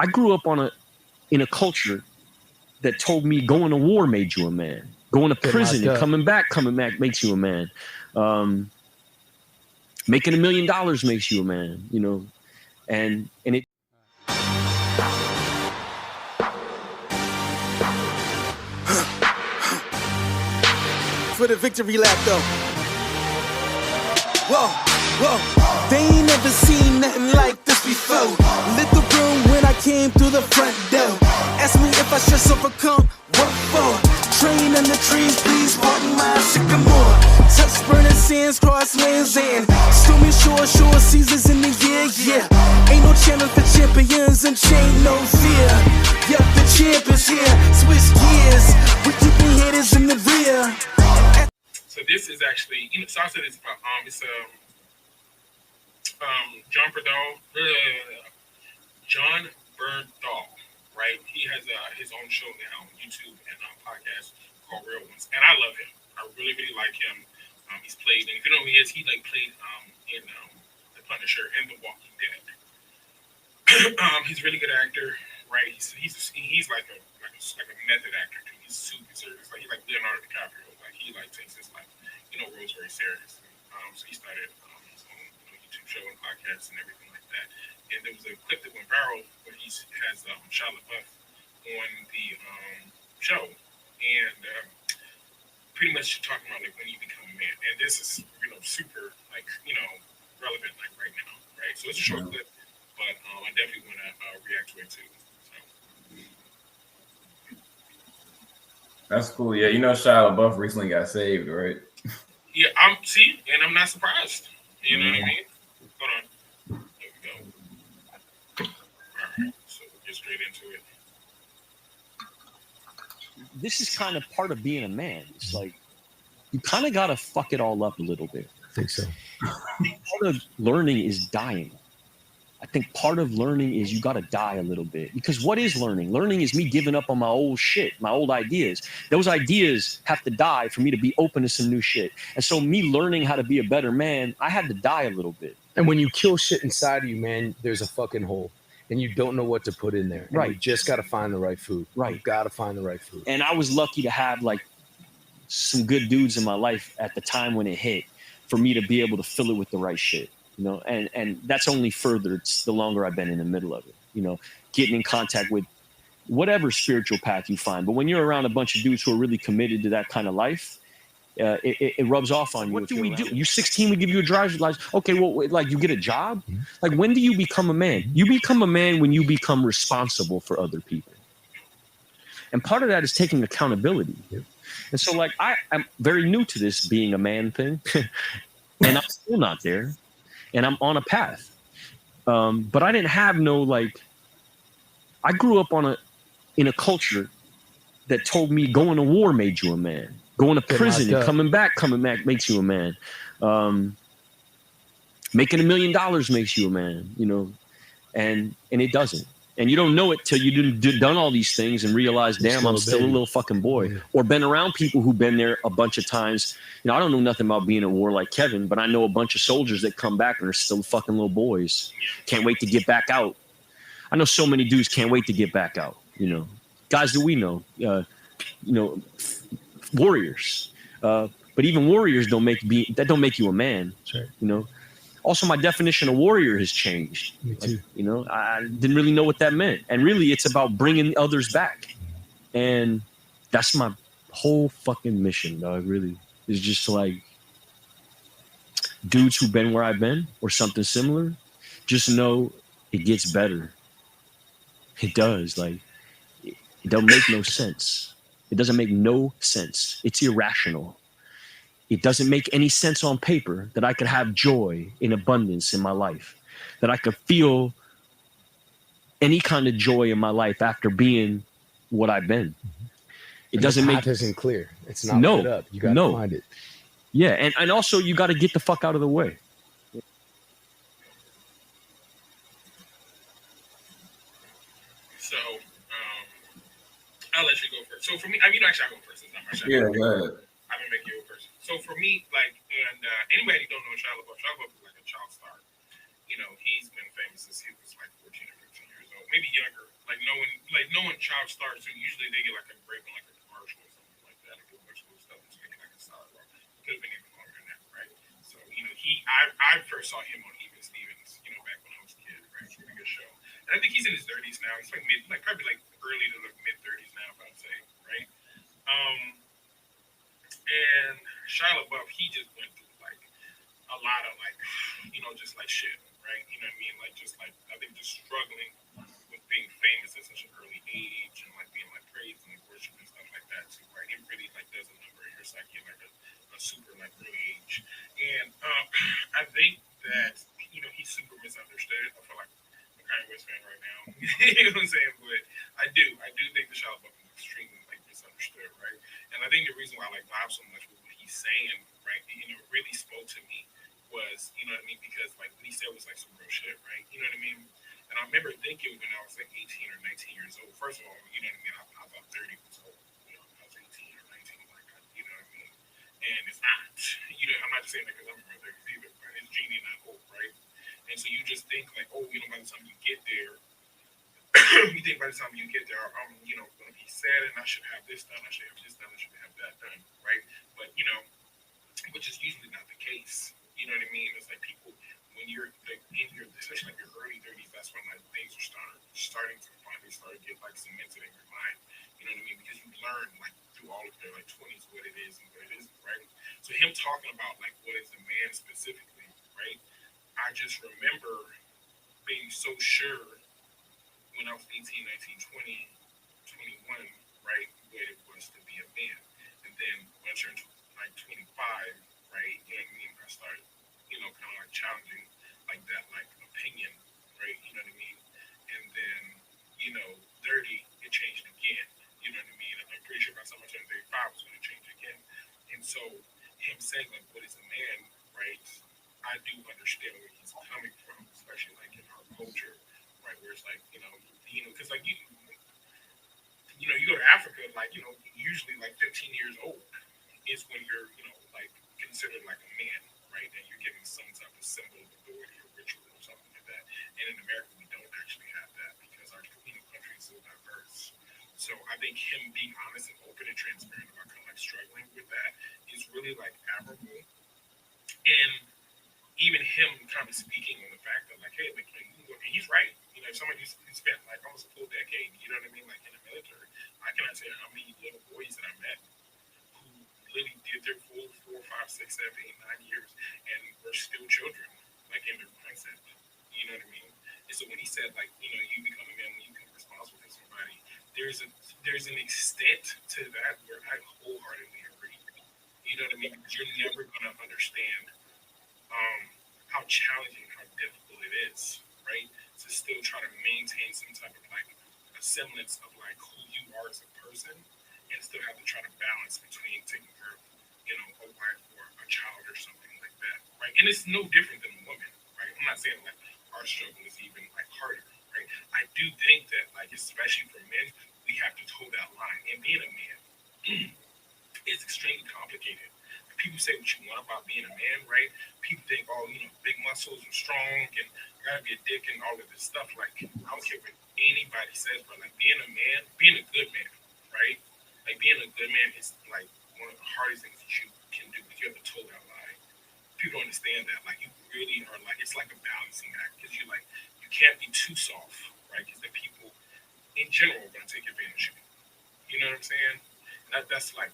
I grew up in a culture that told me going to war made you a man. Going to prison and coming back makes you a man. Making $1 million makes you a man, you know, and it. For the victory lap though. Whoa, whoa. They ain't never seen nothing like this before. Lit the room when I came through the front door. Ask me if I should overcome, what for? Train in the trees, please pardon my sycamore. Touch burning sands, cross lands and stormy shore seasons in the year, yeah. Ain't no channel for champions and chain no fear. Yup, the champ is here, switch gears. We keeping haters in the rear. So this is actually, you know, salsa is about, John Bernthal, right? He has his own show now on YouTube and podcast called Realones, and I love him. I really, really like him. He's played, and if you know who he is, he like played in The Punisher and The Walking Dead. He's a really good actor, right? He's like a method actor too. He's super serious. Like he's like Leonardo DiCaprio. Like he like takes his like roles very serious. So he started his own YouTube show and podcast and everything like that. And there was a clip that went viral where he has Shia Labeouf on the show, and pretty much talking about like when you become a man. And this is super like relevant like right now, right? So it's a short clip, but I definitely want to react to it too. So. That's cool. Yeah, Shia LaBeouf recently got saved, right? Yeah, I'm not surprised. You know what I mean? Hold on. There we go. All right, so we'll get straight into it. This is kind of part of being a man. It's like you kind of got to fuck it all up a little bit. I think so. Part of learning is dying. I think part of learning is you got to die a little bit, because what is learning? Learning is me giving up on my old shit, my old ideas. Those ideas have to die for me to be open to some new shit. And so me learning how to be a better man, I had to die a little bit. And when you kill shit inside of you, man, there's a fucking hole and you don't know what to put in there. And right. You just got to find the right food. Right. You got to find the right food. And I was lucky to have like some good dudes in my life at the time when it hit for me to be able to fill it with the right shit. And that's only furthered the longer I've been in the middle of it, getting in contact with whatever spiritual path you find. But when you're around a bunch of dudes who are really committed to that kind of life, it rubs off on you. What do we do? You 16, we give you a driver's license. Okay, well, like you get a job? Like when do you become a man? You become a man when you become responsible for other people. And part of that is taking accountability. And so like I'm very new to this being a man thing, and I'm still not there. And I'm on a path. But I didn't have I grew up in a culture that told me going to war made you a man. Going to prison and coming back makes you a man. Making $1 million makes you a man, and it doesn't. And you don't know it till you've done all these things and realize, damn, I'm still a little fucking boy. Yeah. Or been around people who've been there a bunch of times. I don't know nothing about being at war like Kevin, but I know a bunch of soldiers that come back and are still fucking little boys. Can't wait to get back out. I know so many dudes can't wait to get back out. Guys that we know, warriors. But even warriors don't make you a man. Right. Also, my definition of warrior has changed. Me too. I didn't really know what that meant. And really, it's about bringing others back. And that's my whole fucking mission, dog, really. It's just like dudes who've been where I've been or something similar, just know it gets better. It does. Like, it don't make no sense. It doesn't make no sense. It's irrational. It doesn't make any sense on paper that I could have joy in abundance in my life, that I could feel any kind of joy in my life after being what I've been. It doesn't make. The path isn't clear. It's not lit up. You got to find it. Yeah, and also you got to get the fuck out of the way. So I'll let you go first. So for me, actually I'll go first. It's not my show. Yeah, go ahead. I'm gonna make you go first. So for me, anybody who don't know Shia Labeouf is like a child star. He's been famous since he was like 14 or 15 years old, maybe younger. no one child stars. So usually they get like a break on like a commercial or something like that, and do a bunch of cool stuff and make like a solid rock. Could have been even longer than that, right? So I first saw him on Even Stevens, back when I was a kid, right? It's a really good show, and I think he's in his 30s now. He's like probably like early to like mid 30s now, if I'd say, right? And Shia Labeouf, he just went through like a lot of like, just like shit, right? You know what I mean? Like just like I think just struggling with being famous at such an early age and like being like praised and like, worship and stuff like that too, right? It really like does a number in your psyche at like a super like early age. And I think that he's super misunderstood. I feel like I'm kind of West fan right now. You know what I'm saying? But I do think the Shia Labeouf is extremely like misunderstood, right? And I think the reason why I like vibe so much with what he's saying, right, really spoke to me was, you know what I mean? Because like what he said was like some real shit, right? You know what I mean? And I remember thinking when I was like 18 or 19 years old, first of all, you know what I mean? I thought 30 was old. I was 18 or 19, like, you know what I mean? And it's not. I'm not just saying that because I'm from 30s either, but it's genie not old, right? And so you just think like, oh, by the time you get there, you think by the time you get there, I'm, going to be sad and I should have this done, I should have this done, I should have that done, right? But, which is usually not the case. You know what I mean? It's like people, when you're like in your, especially like your early 30s, that's when like things are starting to finally start to get like cemented in your mind. You know what I mean? Because you learn like through all of your like 20s what it is and what it isn't, right? So him talking about like what is a man specifically, right? I just remember being so sure when I was 18, 19, 20, 21, right, what it was to be a man. And then when I turned like 25, right, you know what I mean, I started, kind of like challenging like that like opinion, right, you know what I mean? And then, 30, it changed again, you know what I mean? And I'm pretty sure by the time I turned 35, it was going to change again. And so him saying like, what is a man, right, I do understand where he's coming from, especially like in our culture, right, where it's like, because like you go to Africa, like, usually like 15 years old is when you're, like considered like a man, right? And you're given some type of symbol of authority or ritual or something like that. And in America, we don't actually have that because our country is so diverse. So I think him being honest and open and transparent about kind of like struggling with that is really like admirable. And even him kind of speaking on the fact that like, hey, like, and he's right. If somebody spent like almost a full decade, you know what I mean, like in the military, I cannot tell you how many little boys that I met who literally did their full 4, 5, 6, 7, 8, 9 years and were still children, like in their mindset. You know what I mean? And so when he said like, you become a man when you become responsible for somebody, there's an extent to that where I wholeheartedly agree. You know what I mean? Because you're never gonna understand how challenging, how difficult it is, right? To still try to maintain some type of like a semblance of like who you are as a person, and still have to try to balance between taking care of, a wife or a child or something like that, right? And it's no different than a woman, right? I'm not saying like our struggle is even like harder, right? I do think that like especially for men, we have to toe that line, and being a man is extremely complicated. People say what you want about being a man, right? People think, oh, big muscles and strong and I gotta be a dick and all of this stuff. Like, I don't care what anybody says, but like being a man, being a good man, right? Like being a good man is like one of the hardest things that you can do because you have to toe that line. People don't understand that. Like you really are like, it's like a balancing act because you can't be too soft, right? Because the people in general are gonna take advantage of you. You know what I'm saying? That's for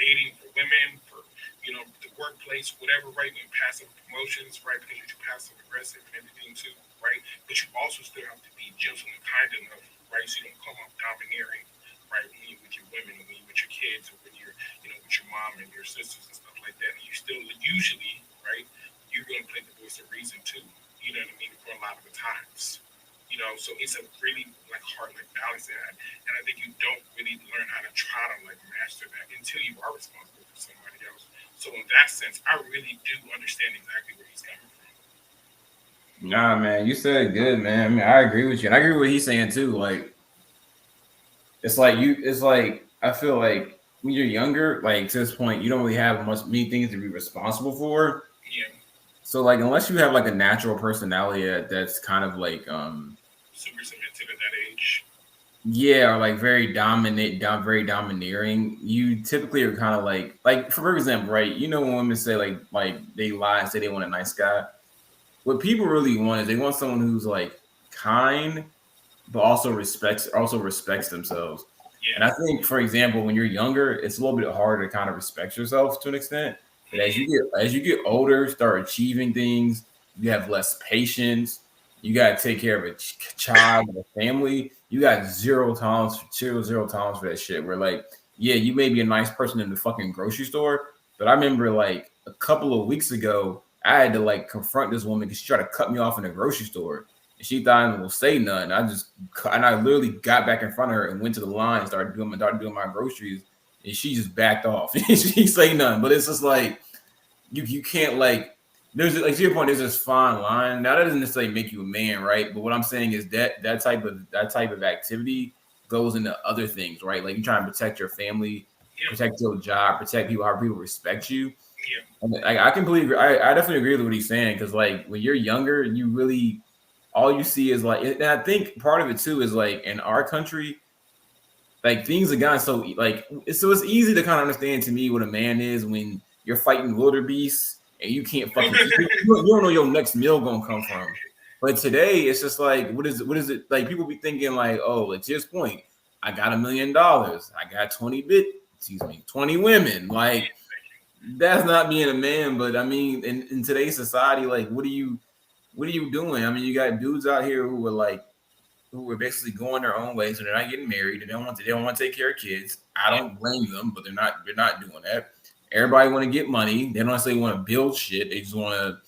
dating, for women, for the workplace, whatever, right? And passive promotions, right? Because you're too passive aggressive and everything too, right? But you also still have to be gentle and kind enough, right? So you don't come off domineering, right? When you're with your women, or when you're with your kids, or when you're, with your mom and your sisters and stuff like that. And you still usually, right? You're gonna play the voice of reason too. You know what I mean? For a lot of the times. So it's a really like hard like balancing act. And I think you don't really learn how to try to like master that until you are responsible for somebody else. So in that sense, I really do understand exactly where he's coming from. Nah, man, you said it good, man. I mean, I agree with you. And I agree with what he's saying too. Like, it's like I feel like when you're younger, like to this point, you don't really have many things to be responsible for. Yeah. So like, unless you have like a natural personality that's kind of like super cemented at that age. Yeah, or like very very domineering. You typically are kind of like for example, right? You know when women say like they lie and say they want a nice guy. What people really want is they want someone who's like kind, but also respects themselves. And Yeah. I think, for example, when you're younger, it's a little bit harder to kind of respect yourself to an extent. But as you get older, start achieving things, you have less patience. You got to take care of a child, a family. You got zero tolerance for that shit. Where like, yeah, you may be a nice person in the fucking grocery store, but I remember like a couple of weeks ago, I had to like confront this woman because she tried to cut me off in the grocery store. And she thought I didn't say nothing. I literally got back in front of her and went to the line and started doing my groceries. And she just backed off. She say nothing. But it's just like you can't like there's like to your point, there's this fine line. Now that doesn't necessarily make you a man, right? But what I'm saying is that type of activity goes into other things, right? Like you trying to protect your family, Yeah. protect your job, protect people, how people respect you. Yeah. I completely agree. I definitely agree with what he's saying because like when you're younger, you really all you see is like, and I think part of it too is like in our country, like things have gotten so it's easy to kind of understand to me what a man is when you're fighting wildebeests and you can't fucking you don't know your next meal gonna come from. But today it's just like what is it like people be thinking like, oh, like to his point, I got $1 million, I got 20 women. Like that's not being a man, but I mean in today's society, like what are you doing? I mean, you got dudes out here who are basically going their own way, so they're not getting married. They don't want to take care of kids. I Yeah. don't blame them, but they're not doing that. Everybody want to get money. They don't necessarily want to build shit. They just want to,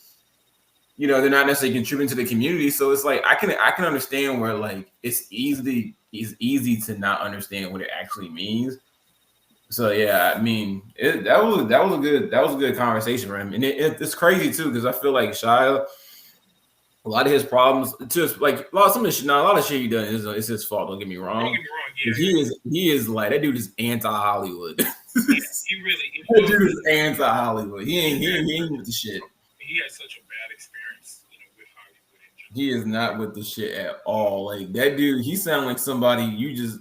they're not necessarily contributing to the community. So it's like I can understand where like it's easy to not understand what it actually means. So yeah, I mean, that was a good conversation for him, and it's crazy too because I feel like Shia, a lot of his problems, just like a lot of shit he done is his fault. Don't get me Don't wrong. get me wrong. But Yeah. he is like that dude is anti Hollywood. Yeah. He really. That dude is anti Hollywood. He ain't with the shit. He had such a bad experience, with Hollywood in He general. is not with the shit at all. Like that dude, he sound like somebody you just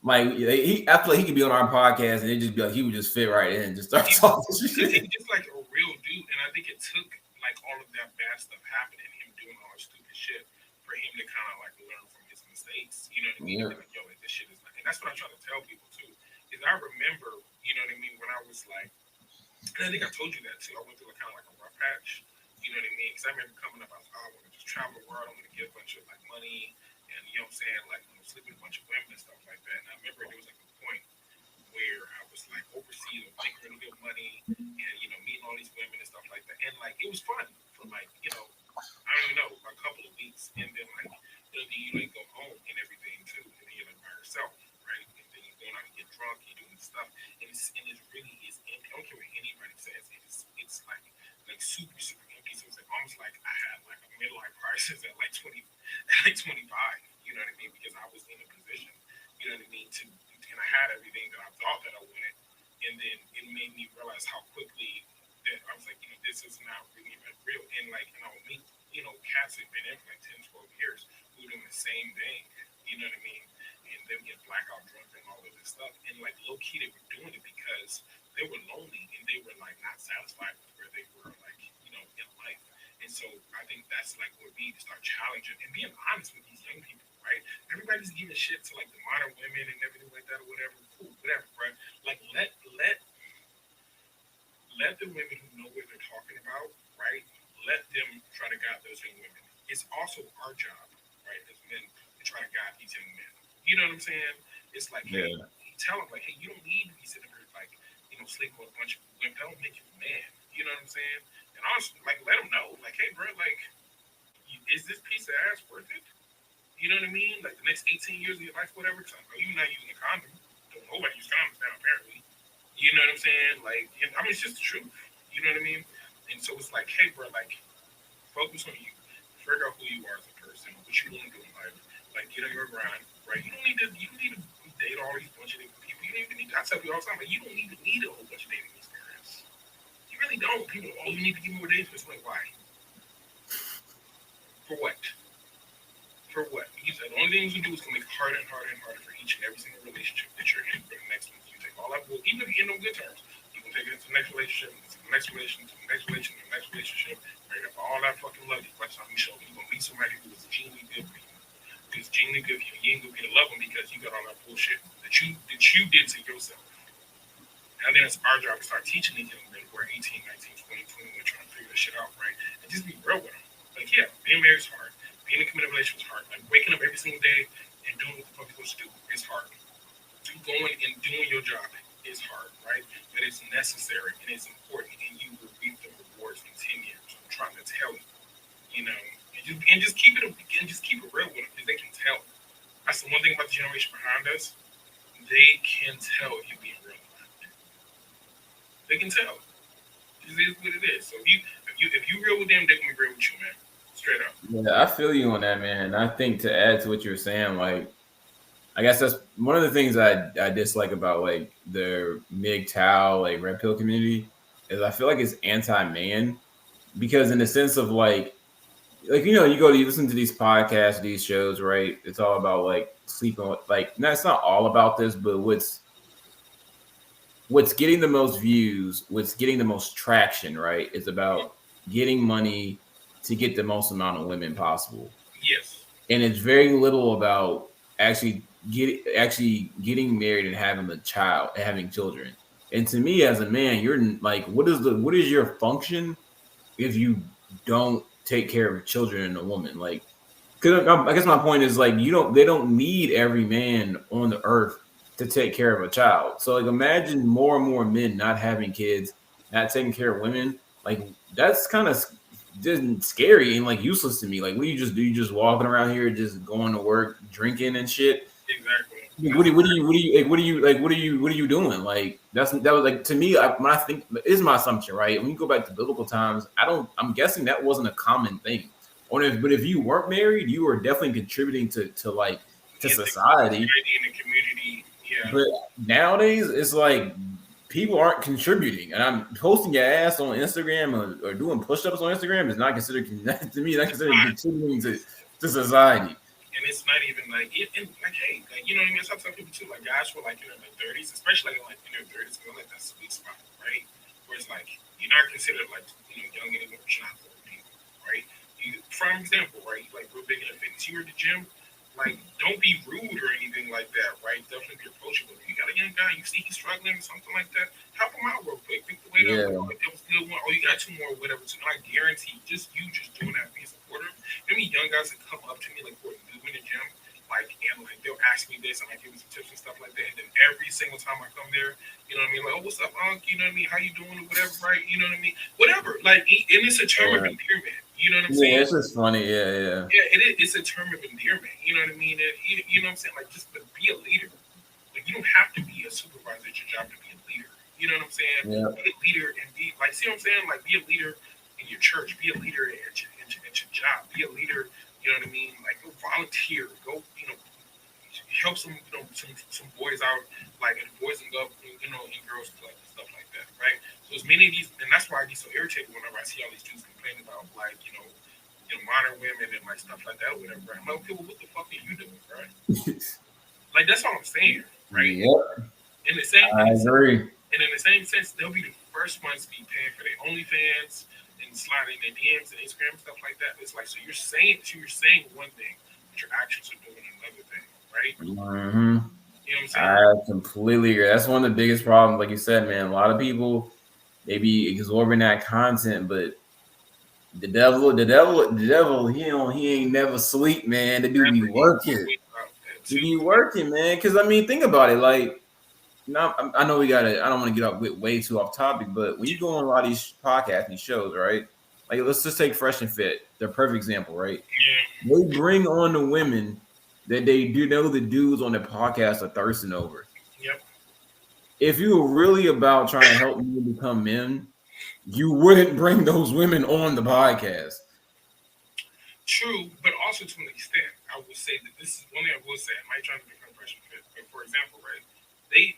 like. I feel like he could be on our podcast and it just be like he would just fit right in and just start talking Because shit. he's just like a real dude, and I think it took like all of that bad stuff happening, him doing all that stupid shit, for him to kind of like learn from his mistakes. You know what I mean? Yeah. And be like, yo, like, this shit is like, and that's what I try to tell people too. Is I remember, you know what I mean, when I was like, and I think I told you that too. I went through kind of like a rough patch. You know what I mean? Because I remember coming up, I was, oh, I want to just travel the world. I'm going to get a bunch of like money, and you know what I'm saying, like sleep with a bunch of women and stuff like that. And I remember there was like a point where I was like overseas and making really good money and meeting all these women and stuff like that. And like it was fun for like, I don't even know, a couple of weeks. And then like then you like go home and everything too. And then you're like by yourself, right? And then you're going out and get drunk, you're doing stuff. And it really is empty. I don't care what anybody says. It's like super, super empty. So it's like almost like I had like a midlife crisis at like 20 at like 25, you know what I mean? Because I was in a position, you know what I mean, and I had everything that I thought that I wanted, and then it made me realize how quickly that I was like, this is not really like real. And like, I would meet, cats that have been in for like 10, 12 years who were doing the same thing, you know what I mean? And then get blackout drunk and all of this stuff. And like low key, they were doing it because they were lonely and they were like not satisfied with where they were, like, in life. And so I think that's like what we need to start challenging and being honest with these young people, right? Everybody's giving shit to like the modern women and everything like that or whatever. Cool, whatever, right? Like let the women who know what they're talking about, right? Let them try to guide those young women. It's also our job, right, as men to try to guide these young men. You know what I'm saying? It's like, hey, tell them like, hey, you don't need to be sitting there like, sleeping with a bunch of women. That don't make you a man. You know what I'm saying? And honestly, like, let them know, like, hey, bro, like, is this piece of ass worth it? You know what I mean? Like the next 18 years of your life, whatever. Because you're not using a condom. Don't nobody use condoms now, apparently. You know what I'm saying? Like, I mean, it's just the truth. You know what I mean? And so it's like, hey, bro, like, focus on you. Figure out who you are as a person, what you want to do in life. Like, get on your grind, right? You don't need to date all these bunch of different people. You don't even need to, I tell you all the time, like, you don't even need a whole bunch of dating experience. You really don't. People, you need to give more dates. It's like, why? For what? For what? Because So the only thing you can do is gonna make it harder and harder and harder for each and every single relationship that you're in. For the next one, you take all that. Well, even if you end on good terms, you can take it into the next relationship, to the next relationship, to the next relationship, to the next relationship. Right up all that fucking love you. By the time you show me, you're gonna meet somebody who is genuinely good for you. Who's genuinely good for you. You ain't gonna be to love them because you got all that bullshit that you did to yourself. And then it's our job to start teaching these young men who are 18, 19, 20, 21, trying to figure this shit out, right? And just be real with them. Like, yeah, being married is hard. Being in a committed relationship is hard. Like, waking up every single day and doing what the fuck you're supposed to do is hard. Going and doing your job is hard, right? But it's necessary and it's important, and you will reap the rewards in 10 years. I'm trying to tell you, you know, and just keep it real with them because they can tell. That's the one thing about the generation behind us. They can tell if you're being real. They can tell. It is what it is. So if you real with them, they can be real with you, man. Straight up. Yeah, I feel you on that, man. I think to add to what you're saying, like, I guess that's one of the things I dislike about like the MGTOW, like red pill community, is I feel like it's anti-man, because in the sense of like you know, you listen to these podcasts, these shows, right? It's all about like sleeping, like, no, it's not all about this, but what's getting the most views, what's getting the most traction, right, is about getting money to get the most amount of women possible. Yes. And it's very little about actually getting married and having a child and having children. And to me, as a man, you're like, what is your function if you don't take care of children and a woman? Like, because I guess my point is like, they don't need every man on the earth to take care of a child. So like, imagine more and more men not having kids, not taking care of women. Like, that's kind of just scary and like useless to me. Like, what do you just do? You just walking around here, just going to work, drinking and shit. Exactly. What are you doing? Like, that was like, to me, when I think, it is my assumption, right? When you go back to biblical times, I'm guessing that wasn't a common thing. But if you weren't married, you were definitely contributing to society. In the community, yeah. But nowadays, it's like people aren't contributing, and I'm posting your ass on Instagram or doing push-ups on Instagram is not considered, to me, not considered contributing to society. And it's not even like hey, like, you know what I mean? I tell people too, like guys who are like in their 30s, especially like in their 30s, feel like that sweet spot, right? Where it's like you're not considered like, you know, young anymore, but you're not old people, right? For example, right? Like, we're big in the fitness. You're at the gym, like, don't be rude or anything like that, right? Definitely be approachable. If you got a young guy, you see he's struggling or something like that, help him out real quick. Pick the weight up. Like, that was a good one. Oh, you got two more, whatever. So I guarantee, just doing that, being supportive. You know, me young guys that come up to me like, we're new in the gym, like, and like they'll ask me this, and I give them some tips and stuff like that. And then every single time I come there, you know what I mean? Like, oh, what's up, Unc? You know what I mean? How you doing or whatever, right? You know what I mean? Whatever. Like, and it's a term of endearment. You know what I'm saying? Yeah, it's just funny. Yeah. Yeah, it's a term of endearment. You know what I mean? You know what I'm saying? Like, just be a leader. Like, you don't have to be a supervisor at your job to be a leader. You know what I'm saying? Yeah. Be a leader and be like, see what I'm saying? Like, be a leader in your church. Be a leader at your job. Be a leader. You know what I mean? Like, go volunteer. Go, you know, help some, you know, some boys out, like in the Boys and Girls, you know, in girls club and stuff like that, right? So as many of these, and that's why I get so irritated whenever I see all these dudes complaining about, like, you know, modern women and like stuff like that, or whatever. Right? I'm like, okay, well, what the fuck are you doing, right? Like, that's all I'm saying, right? Yep. In the same, I agree. And in the same sense, they'll be the first ones to be paying for their OnlyFans and sliding their DMs and Instagram and stuff like that. It's like, so you're saying one thing, but your actions are doing another thing, right? Mm-hmm. You know what I'm saying? I completely agree. That's one of the biggest problems, like you said, man. A lot of people, they be absorbing that content, but the devil, he ain't never sleep, man. The dude be working. He be working, man. Because I mean, think about it. Like, I know I don't want to get up way too off topic, but when you go on a lot of these podcasts, these shows, right? Like, let's just take Fresh and Fit. They're a perfect example, right? Yeah. They bring on the women that they do know the dudes on the podcast are thirsting over. Yep. If you were really about trying to help men become men, you wouldn't bring those women on the podcast. True, but also to an extent, I would say that this is one thing I will say. I might try to become Fresh and Fit, but for example, right?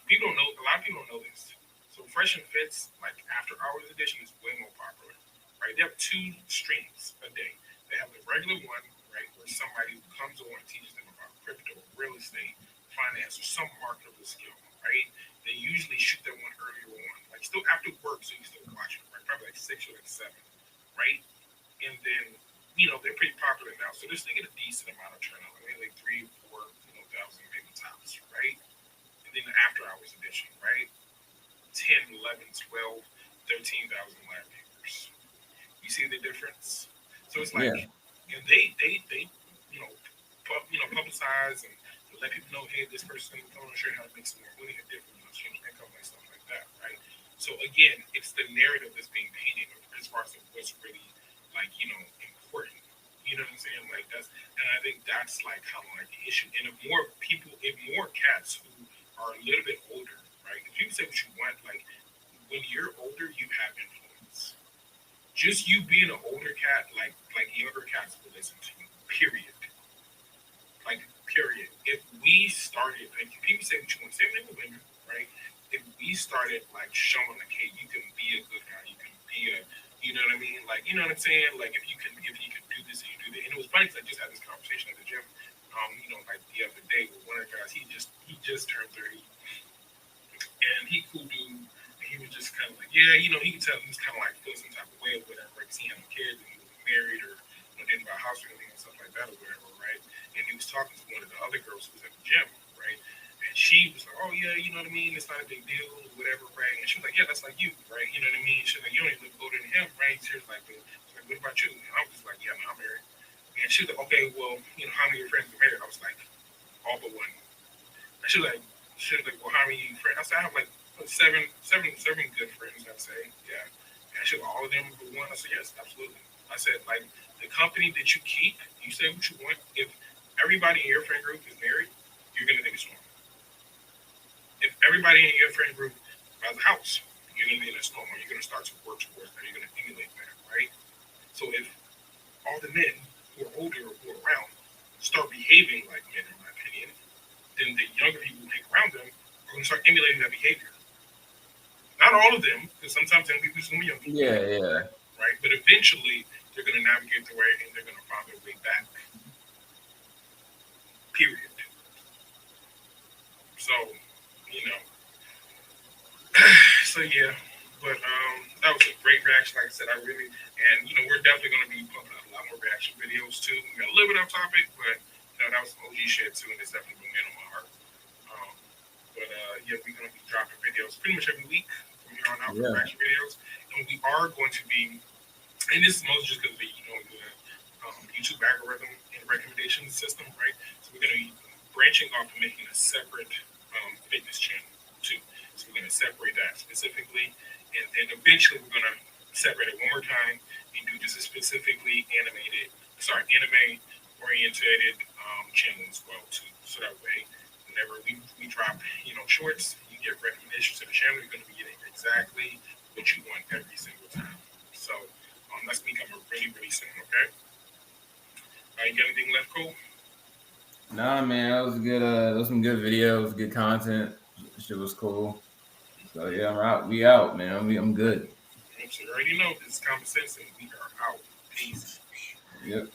People don't know. A lot of people don't know this. So Fresh and Fit's like after hours edition is way more popular, right? They have 2 streams a day. They have the regular one, right, where somebody comes on and teaches them about crypto, real estate, finance, or some marketable skill, right? They usually shoot that one earlier on, like still after work, so you can still watch it, right? Probably like 6 or like 7, right? And then, they're pretty popular now, so this thing get a decent amount of turnout, maybe like 3, 4, thousand maybe tops, right? And then the after hours edition, right? 10, 11, 12, 13,000 live viewers. You see the difference? So it's like, Yeah. and they publicize and let people know, hey, this person is going to show you how to make some more money, a different, change income and stuff like that, right? So again, it's the narrative that's being painted as far as what's really like, important. You know what I'm saying? Like that's, and I think that's like kind of like the issue. And if more cats who are a little bit older, right? If you say what you want, like when you're older, you have influence. Just you being an older cat, like younger cats will listen to you. Period. Like period. If we started, like people say what you want, same thing with women, right? If we started like showing like, hey, you can be a good guy, you can be a, you know what I mean? Like, you know what I'm saying? Like if you can do this and you do that. And it was funny because I just had this conversation at the gym, like the other day with one of the guys. He just turned 30, and he cool dude. And he was just kind of like, yeah, he could tell he was kind of like feel some type of way or whatever, right? Because he had no kids and he was married or didn't buy a house or anything and stuff like that or whatever, right? And he was talking to one of the other girls who was at the gym, right? And she was like, oh yeah, you know what I mean? It's not a big deal or whatever, right? And she was like, yeah, that's like you, right? You know what I mean? She was like, you don't even look older than him, right? She was like, what about you? And I was just like, yeah, man, I'm married. And she was like, okay, well, how many of your friends are married? I was like, all but one. And she was like, well, how many friends? I said, I have like seven good friends, I'd say. Yeah. And she was like, all of them but one? I said, yes, absolutely. I said, like, the company that you keep, you say what you want. If everybody in your friend group is married, you're going to think it's normal. If everybody in your friend group has a house, you're going to think it's normal. You're going to start to work towards that. You're going to emulate that, right? So if all the men who are older or who are around start behaving like men, in my opinion, then the younger people who hang around them are going to start emulating that behavior. Not all of them, because sometimes young people are young people. Yeah. Right? But eventually, they're going to navigate the way and they're going to find their way back. Period. So, so yeah. But that was a great reaction. Like I said, and we're definitely going to be putting out a lot more reaction videos too. We got a little bit off topic, but that was some OG shit too, and it's definitely been on my heart. But yeah, we're going to be dropping videos pretty much every week from here on out for reaction videos, and we are going to be. And this is mostly just because of the YouTube algorithm and recommendation system, right? So we're going to be branching off and making a separate fitness channel too. So we're going to separate that specifically, and then eventually we're going to separate it one more time and do just a specifically anime-oriented channel as well too. So that way, whenever we drop shorts, you get recommendations to the channel. You're going to be getting exactly what you want every single time. So. That's me coming really, really soon, okay? You got anything left, Cole? Nah, man, that was good. That was some good videos, good content. Shit was cool. So yeah, I'm out. We out, man. I'm good. You already know this is Common Sense, and we are out. Peace. Yep.